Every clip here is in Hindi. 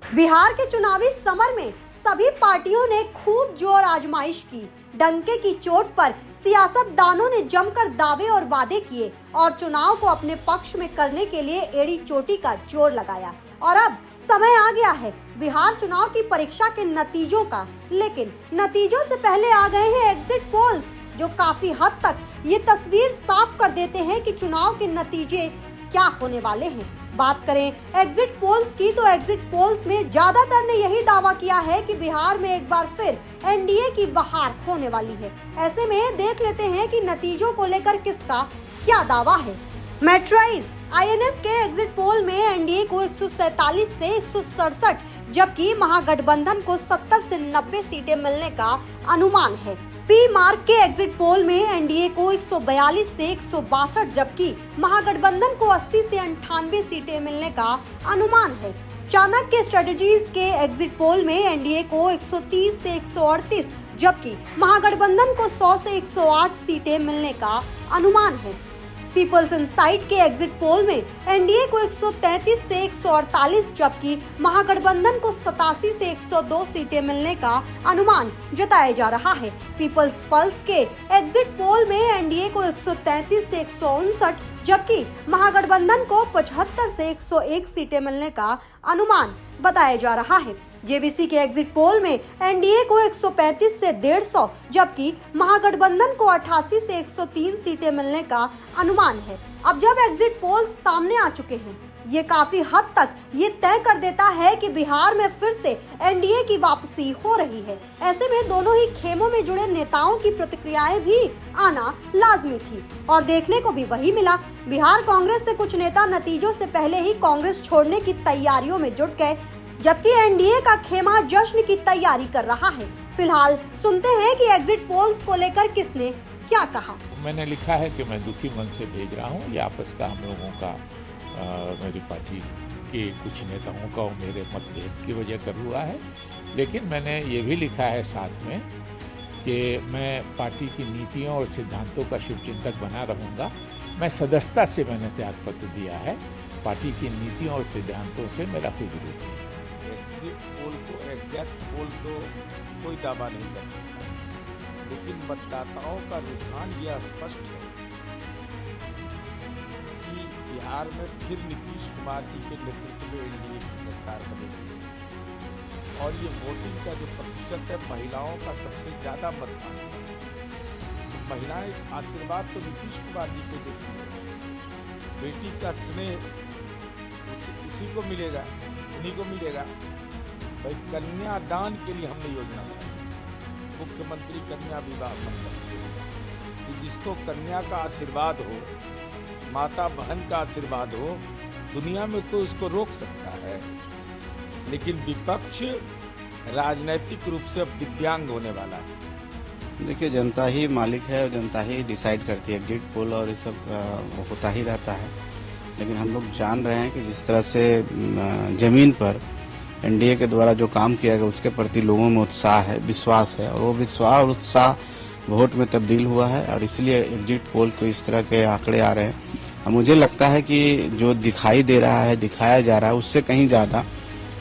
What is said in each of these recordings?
बिहार के चुनावी समर में सभी पार्टियों ने खूब जोर आजमाइश की। डंके की चोट पर सियासतदानों ने जमकर दावे और वादे किए और चुनाव को अपने पक्ष में करने के लिए एड़ी चोटी का जोर लगाया। और अब समय आ गया है बिहार चुनाव की परीक्षा के नतीजों का। लेकिन नतीजों से पहले आ गए हैं एग्जिट पोल्स, जो काफी हद तक ये तस्वीर साफ कर देते हैं कि चुनाव के नतीजे क्या होने वाले हैं। बात करें एग्जिट पोल्स की, तो एग्जिट पोल्स में ज्यादातर ने यही दावा किया है कि बिहार में एक बार फिर एनडीए की बहार होने वाली है। ऐसे में देख लेते हैं कि नतीजों को लेकर किसका क्या दावा है। मेट्राइज आईएनएस के एग्जिट पोल में एनडीए को 147 से 167, जबकि महागठबंधन को 70 से 90 सीटें मिलने का अनुमान है। पी मार्क के एग्जिट पोल में एनडीए को 142 से 162, जबकि महागठबंधन को 80 से 98 सीटें मिलने का अनुमान है। चाणक्य स्ट्रेटजीज के एग्जिट पोल में एनडीए को 130 से 138, जबकि महागठबंधन को 100 से 108 सीटें मिलने का अनुमान है। पीपल्स इनसाइट के एग्जिट पोल में एनडीए को 133 से 148, जबकि महागठबंधन को 87 से 102 सीटें मिलने का अनुमान जताया जा रहा है। पीपल्स पल्स के एग्जिट पोल में एनडीए को 133 से 159, जबकि महागठबंधन को 75 से 101 सीटें मिलने का अनुमान बताया जा रहा है। जेवीसी के एग्जिट पोल में एनडीए को 135 से 150, जबकि महागठबंधन को 88 से 103 सीटें मिलने का अनुमान है। अब जब एग्जिट पोल सामने आ चुके हैं, ये काफी हद तक ये तय कर देता है कि बिहार में फिर से एनडीए की वापसी हो रही है। ऐसे में दोनों ही खेमों में जुड़े नेताओं की प्रतिक्रियाएं भी आना लाजमी थी और देखने को भी वही मिला। बिहार कांग्रेस से कुछ नेता नतीजों से पहले ही कांग्रेस छोड़ने की तैयारियों में जुट गए, जबकि एनडीए का खेमा जश्न की तैयारी कर रहा है। फिलहाल सुनते हैं कि एग्जिट पोल्स को लेकर किसने क्या कहा। मैंने लिखा है कि मैं दुखी मन से भेज रहा हूँ। ये आपस का हम लोगों का मेरी पार्टी के कुछ नेताओं का और मेरे मतभेद की वजह कर हुआ है। लेकिन मैंने ये भी लिखा है साथ में कि मैं पार्टी की नीतियों और सिद्धांतों का शुभचिंतक बना रहूँगा। मैं सदस्यता से मैंने त्यागपत्र दिया है। पार्टी की नीतियों और सिद्धांतों से मेरा कोई विरोध नहीं। एग्जिट पोल को एग्जैक्ट पोल तो कोई दावा नहीं कर सकता, लेकिन मतदाताओं का रुझान यह स्पष्ट है कि बिहार में फिर नीतीश कुमार जी के नेतृत्व में एनडीए की सरकार बनेगी और ये वोटिंग का जो प्रतिशत है महिलाओं का सबसे ज्यादा मतदान है। तो महिलाएं आशीर्वाद तो नीतीश कुमार जी को देती है। बेटी का स्नेह उसी को मिलेगा, उन्हीं को मिलेगा। भाई कन्यादान के लिए हमने योजना बनाई, मुख्यमंत्री कन्या विवाह मंडल, कि जिसको कन्या का आशीर्वाद हो, माता बहन का आशीर्वाद हो, दुनिया में तो इसको रोक सकता है। लेकिन विपक्ष राजनैतिक रूप से अब दिव्यांग होने वाला है। देखिए, जनता ही मालिक है और जनता ही डिसाइड करती है। एग्जिट पोल और ये सब होता ही रहता है, लेकिन हम लोग जान रहे हैं कि जिस तरह से जमीन पर एनडीए के द्वारा जो काम किया गया उसके प्रति लोगों में उत्साह है, विश्वास है, और वो विश्वास और उत्साह वोट में तब्दील हुआ है और इसलिए एग्जिट पोल को इस तरह के आंकड़े आ रहे हैं। और मुझे लगता है कि जो दिखाई दे रहा है, दिखाया जा रहा है, उससे कहीं ज़्यादा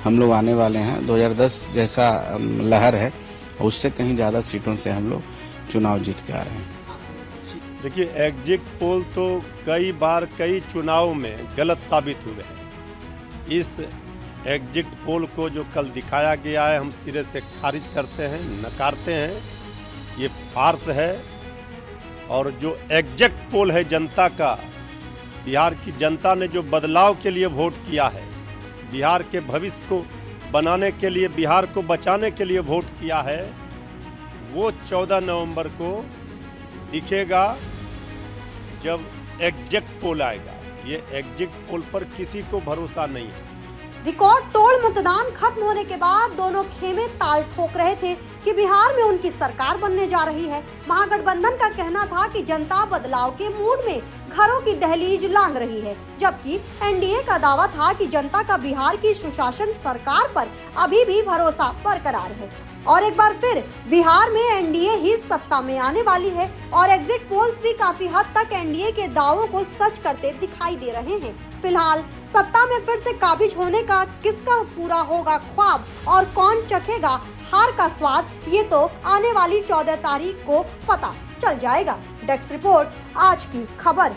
हम लोग आने वाले हैं। 2010 जैसा लहर है और उससे कहीं ज़्यादा सीटों से हम लोग चुनाव जीत के आ रहे हैं। देखिए, एग्जिट पोल तो कई बार कई चुनाव में गलत साबित हुए हैं। इस एग्जिट पोल को जो कल दिखाया गया है, हम सिरे से खारिज करते हैं, नकारते हैं। ये फार्स है। और जो एग्जिट पोल है जनता का, बिहार की जनता ने जो बदलाव के लिए वोट किया है, बिहार के भविष्य को बनाने के लिए, बिहार को बचाने के लिए वोट किया है, वो 14 नवंबर को दिखेगा जब एग्जिट पोल आएगा। ये एग्जिट पोल पर किसी को भरोसा नहीं है। रिकॉर्ड तोड़ मतदान खत्म होने के बाद दोनों खेमे ताल ठोक रहे थे कि बिहार में उनकी सरकार बनने जा रही है। महागठबंधन का कहना था कि जनता बदलाव के मूड में घरों की दहलीज लांघ रही है, जबकि एनडीए का दावा था कि जनता का बिहार की सुशासन सरकार पर अभी भी भरोसा बरकरार है। और एक बार फिर बिहार में एनडीए ही सत्ता में आने वाली है और एग्जिट पोल्स भी काफी हद तक एनडीए के दावों को सच करते दिखाई दे रहे हैं। फिलहाल सत्ता में फिर से काबिज होने का किसका पूरा होगा ख्वाब और कौन चखेगा हार का स्वाद, ये तो आने वाली 14 तारीख को पता चल जाएगा। डेस्क रिपोर्ट, आज की खबर।